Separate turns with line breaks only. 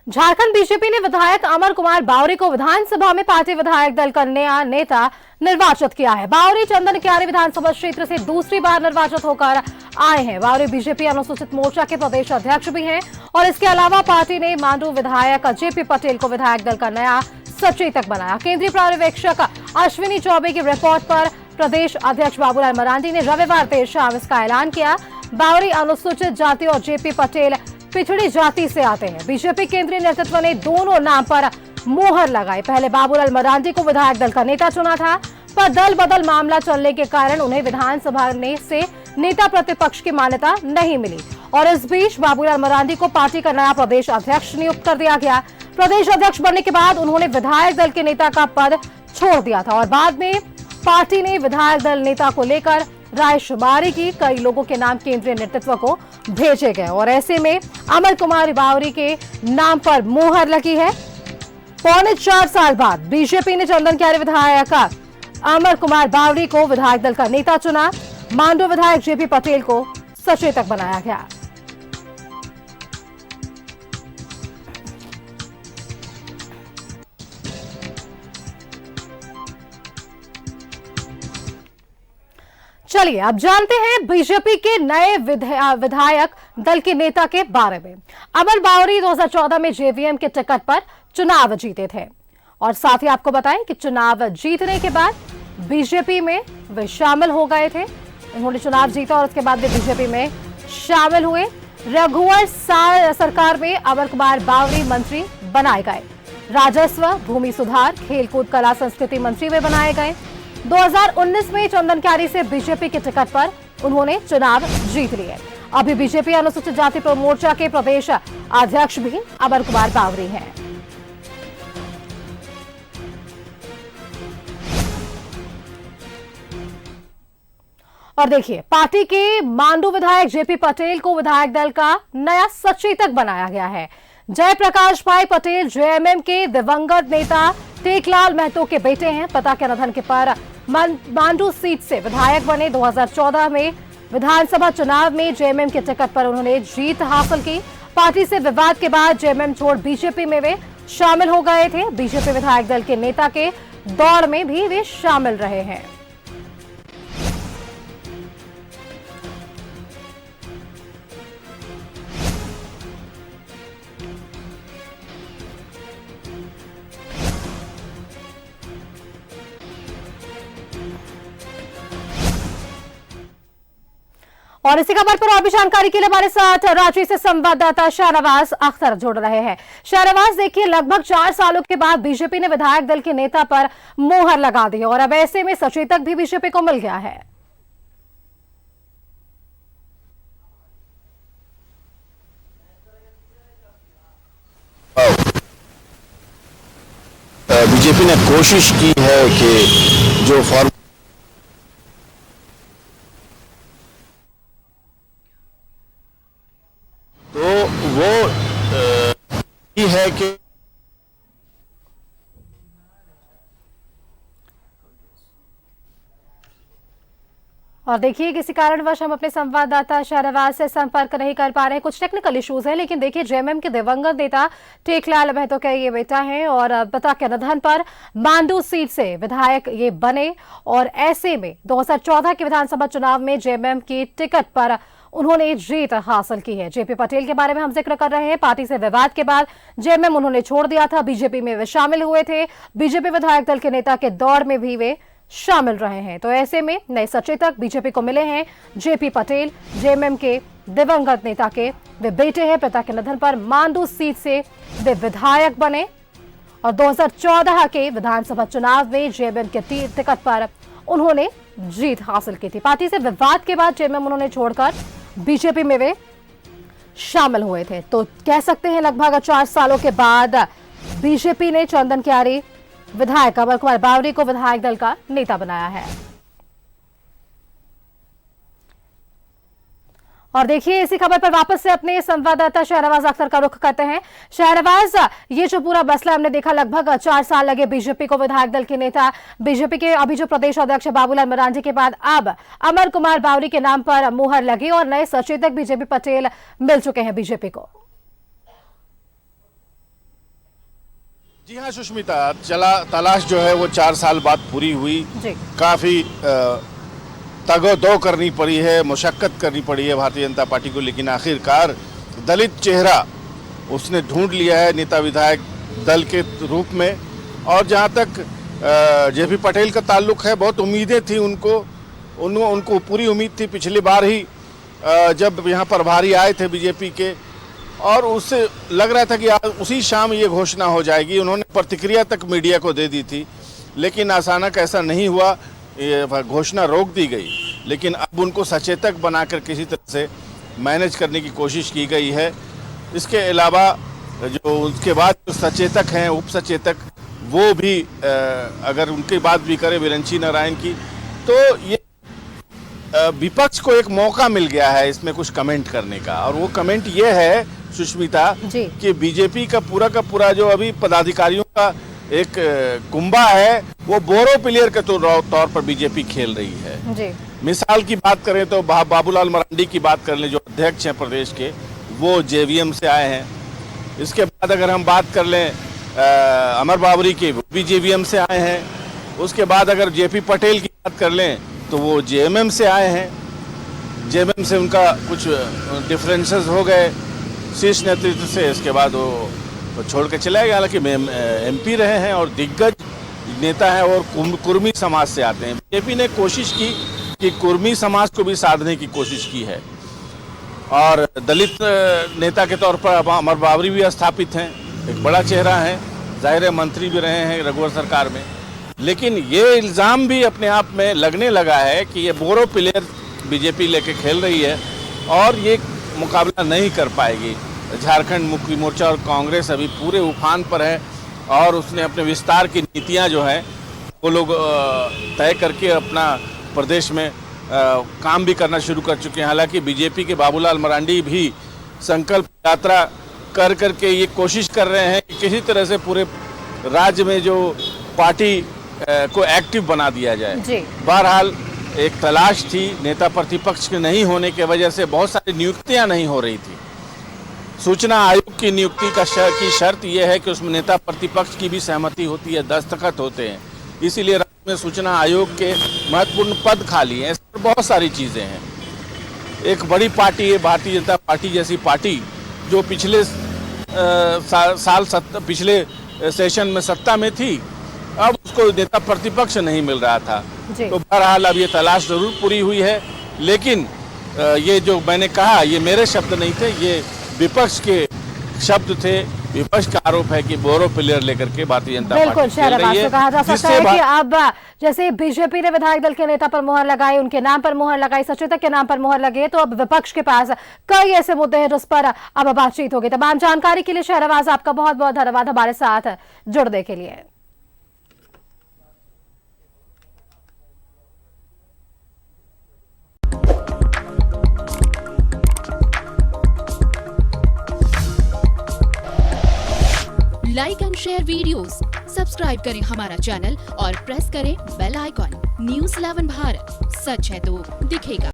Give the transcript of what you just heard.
Jharkhand BJP ने विधायक अमर कुमार बावरी को विधानसभा में पार्टी विधायक दल का नया नेता निर्वाचित किया है। बावरी चंदन क्यारी विधानसभा क्षेत्र से दूसरी बार निर्वाचित होकर आए हैं। बावरी बीजेपी अनुसूचित मोर्चा के प्रदेश अध्यक्ष भी हैं और इसके अलावा पार्टी ने मांडू विधायक जेपी पटेल को विधायक दल का नया सचेतक बनाया। केंद्रीय पर्यवेक्षक अश्विनी चौबे की रिपोर्ट पर प्रदेश अध्यक्ष बाबूलाल मरांडी ने रविवार देर शाम इसका ऐलान किया। बावरी अनुसूचित जाति और जेपी पटेल पिछड़ी जाति से आते हैं। बीजेपी केंद्रीय नेतृत्व ने दोनों नाम पर मोहर लगाई। पहले बाबूलाल मरांडी को विधायक दल का नेता चुना था, पर दल बदल मामला चलने के कारण उन्हें विधानसभा से नेता प्रतिपक्ष की मान्यता नहीं मिली और इस बीच बाबूलाल मरांडी को पार्टी का नया प्रदेश अध्यक्ष नियुक्त कर दिया गया। प्रदेश अध्यक्ष बनने के बाद उन्होंने विधायक दल के नेता का पद छोड़ दिया था और बाद में पार्टी ने विधायक दल नेता को लेकर रायशुमारी की। कई लोगों के नाम केंद्रीय नेतृत्व को भेजे गए और ऐसे में अमर कुमार बावरी के नाम पर मोहर लगी है। 4.25 साल बाद बीजेपी ने चंदन क्यारी विधायक अमर कुमार बावरी को विधायक दल का नेता चुना। मांडू विधायक जेपी पटेल को सचेतक बनाया गया। चलिए अब जानते हैं बीजेपी के नए विधायक दल के नेता के बारे में। अमर बावरी 2014 में जेवीएम के टिकट पर चुनाव जीते थे और साथ ही आपको बताएं कि चुनाव जीतने के बाद बीजेपी में वे शामिल हो गए थे। उन्होंने चुनाव जीता और उसके बाद वे बीजेपी में शामिल हुए। रघुवर सरकार में अमर कुमार बावरी मंत्री बनाए गए। राजस्व, भूमि सुधार, खेलकूद, कला संस्कृति मंत्री वे बनाए गए। 2019 में चंदन क्यारी से बीजेपी के टिकट पर उन्होंने चुनाव जीत लिए। अभी बीजेपी अनुसूचित जाति मोर्चा के प्रदेश अध्यक्ष भी अमर कुमार बावरी हैं। और देखिए, पार्टी के मांडू विधायक जेपी पटेल को विधायक दल का नया सचेतक बनाया गया है। जयप्रकाश भाई पटेल जेएमएम के दिवंगत नेता टेकलाल महतो के बेटे हैं। पिता के निधन के पर मांडू सीट से विधायक बने। 2014 में विधानसभा चुनाव में जेएमएम के टिकट पर उन्होंने जीत हासिल की। पार्टी से विवाद के बाद जेएमएम छोड़ बीजेपी में वे शामिल हो गए थे। बीजेपी विधायक दल के नेता के दौड़ में भी वे शामिल रहे हैं। और इसी खबर पर और भी जानकारी के लिए हमारे साथ रांची से संवाददाता शाहनवाज अख्तर जुड़ रहे हैं। शाहनवाज, देखिए, लगभग 4 सालों के बाद बीजेपी ने विधायक दल के नेता पर मोहर लगा दी और अब ऐसे में सचेतक भी बीजेपी को मिल गया है।
बीजेपी ने कोशिश की है कि जो फॉर्म तो वो ये है कि
और देखिए, किसी कारणवश हम अपने संवाददाता शाहनवाज से संपर्क नहीं कर पा रहे हैं। कुछ टेक्निकल इश्यूज है, लेकिन देखिए, जेएमएम के दिवंगत नेता टेकलाल महतो का ये बेटा है और पिता के निधन पर मांडू सीट से विधायक ये बने और ऐसे में 2014 के विधानसभा चुनाव में जेएमएम की टिकट पर उन्होंने जीत हासिल की है। जेपी पटेल के बारे में हम जिक्र कर रहे हैं। पार्टी से विवाद के बाद जेएमएम उन्होंने छोड़ दिया था। बीजेपी में वे शामिल हुए थे। बीजेपी विधायक दल के नेता के दौड़ में भी वे शामिल रहे हैं। तो ऐसे में नए सचेतक बीजेपी को मिले हैं। जेपी पटेल जेएमएम के दिवंगत नेता के वे बेटे हैं। पिता के निधन पर मांडू सीट से वे विधायक बने और 2014 के विधानसभा चुनाव में जेएमएम के टिकट पर उन्होंने जीत हासिल की थी। पार्टी से विवाद के बाद जेएमएम उन्होंने छोड़कर बीजेपी में वे शामिल हुए थे। तो कह सकते हैं लगभग 4 सालों के बाद बीजेपी ने चंदन क्यारी विधायक अमर कुमार बावरी को विधायक दल का नेता बनाया है। और देखिए, इसी खबर पर वापस से अपने संवाददाता शाहनवाज अख्तर का रुख करते हैं। शाहनवाज, ये जो पूरा मसला हमने देखा, लगभग 4 साल लगे बीजेपी को विधायक दल के नेता, बीजेपी के अभी जो प्रदेश अध्यक्ष बाबूलाल मरांडी के बाद अब अमर कुमार बावरी के नाम पर मुहर लगी और नए सचेतक भी जेपी पटेल मिल चुके हैं बीजेपी को।
जी हाँ सुष्मिता, चला तलाश जो है वो 4 साल बाद पूरी हुई।
जी
काफ़ी तगो-दो करनी पड़ी है, मुशक्कत करनी पड़ी है भारतीय जनता पार्टी को, लेकिन आखिरकार दलित चेहरा उसने ढूंढ लिया है नेता विधायक दल के रूप में। और जहाँ तक जेपी पटेल का ताल्लुक है, बहुत उम्मीदें थी उनको पूरी उम्मीद थी पिछली बार ही जब यहाँ प्रभारी आए थे बीजेपी के, और उससे लग रहा था कि आज उसी शाम ये घोषणा हो जाएगी। उन्होंने प्रतिक्रिया तक मीडिया को दे दी थी, लेकिन अचानक ऐसा नहीं हुआ, ये घोषणा रोक दी गई। लेकिन अब उनको सचेतक बनाकर किसी तरह से मैनेज करने की कोशिश की गई है। इसके अलावा जो उसके बाद जो सचेतक हैं, उप सचेतक, वो भी अगर उनकी बात भी करें विरंची नारायण की, तो ये विपक्ष को एक मौका मिल गया है इसमें कुछ कमेंट करने का। और वो कमेंट ये है सुष्मिता कि बीजेपी का पूरा जो अभी पदाधिकारियों का एक कुंभा है, वो बोरो प्लेयर के तौर पर बीजेपी खेल रही है। जी। मिसाल की बात करें तो बाबूलाल मरांडी की बात कर लें, जो अध्यक्ष हैं प्रदेश के, वो जेवीएम से आए हैं। इसके बाद अगर हम बात कर लें अमर बावरी के, वो भी जेवीएम से आए हैं। उसके बाद अगर जेपी पटेल की बात कर लें तो वो जेएमएम से आए हैं। जेएमएम से उनका कुछ डिफरेंसेस हो गए शीर्ष नेतृत्व से, इसके बाद वो छोड़ के चले गए। हालांकि एमपी रहे हैं और दिग्गज नेता हैं और कुर्मी समाज से आते हैं। बीजेपी ने कोशिश की कि कुर्मी समाज को भी साधने की कोशिश की है। और दलित नेता के तौर पर अमर बावरी भी स्थापित हैं, एक बड़ा चेहरा है, जाहिर है मंत्री भी रहे हैं रघुवर सरकार में। लेकिन ये इल्ज़ाम भी अपने आप में लगने लगा है कि ये बोरो प्लेयर बीजेपी लेके खेल रही है और ये मुकाबला नहीं कर पाएगी। झारखंड मुक्ति मोर्चा और कांग्रेस अभी पूरे उफान पर है और उसने अपने विस्तार की नीतियां जो हैं वो लोग तय करके अपना प्रदेश में काम भी करना शुरू कर चुके हैं। हालांकि बीजेपी के बाबूलाल मरांडी भी संकल्प यात्रा कर करके ये कोशिश कर रहे हैं कि किसी तरह से पूरे राज्य में जो पार्टी को एक्टिव बना दिया जाए। बहरहाल एक तलाश थी, नेता प्रतिपक्ष के नहीं होने की वजह से बहुत सारी नियुक्तियां नहीं हो रही थी। सूचना आयोग की नियुक्ति की शर्त यह है कि उसमें नेता प्रतिपक्ष की भी सहमति होती है, दस्तखत होते हैं। इसीलिए राज्य में सूचना आयोग के महत्वपूर्ण पद खाली हैं। इस पर बहुत सारी चीज़ें हैं। एक बड़ी पार्टी है भारतीय जनता पार्टी जैसी पार्टी, जो पिछले पिछले सेशन में सत्ता में थी, अब उसको नेता प्रतिपक्ष नहीं मिल रहा था। तो बहरहाल अब ये तलाश जरूर पूरी हुई है, लेकिन ये जो मैंने कहा ये मेरे शब्द नहीं थे, ये विपक्ष के शब्द थे। विपक्ष का आरोप है कि बोरो प्लेयर लेकर के भारतीय जनता पार्टी खेल रही है।
कहा जा सकता है कि अब जैसे बीजेपी ने विधायक दल के नेता पर मोहर लगाई, उनके नाम पर मोहर लगाई, सचेतक के नाम पर मोहर लगे, तो अब विपक्ष के पास कई ऐसे मुद्दे हैं जिस पर अब बातचीत होगी। तमाम जानकारी के लिए शहरवाज आपका बहुत बहुत धन्यवाद हमारे साथ जुड़ने के लिए।
Like and share videos, subscribe करें हमारा चैनल और प्रेस करें बेल आइकॉन। न्यूज़ 11 भारत, सच है तो दिखेगा।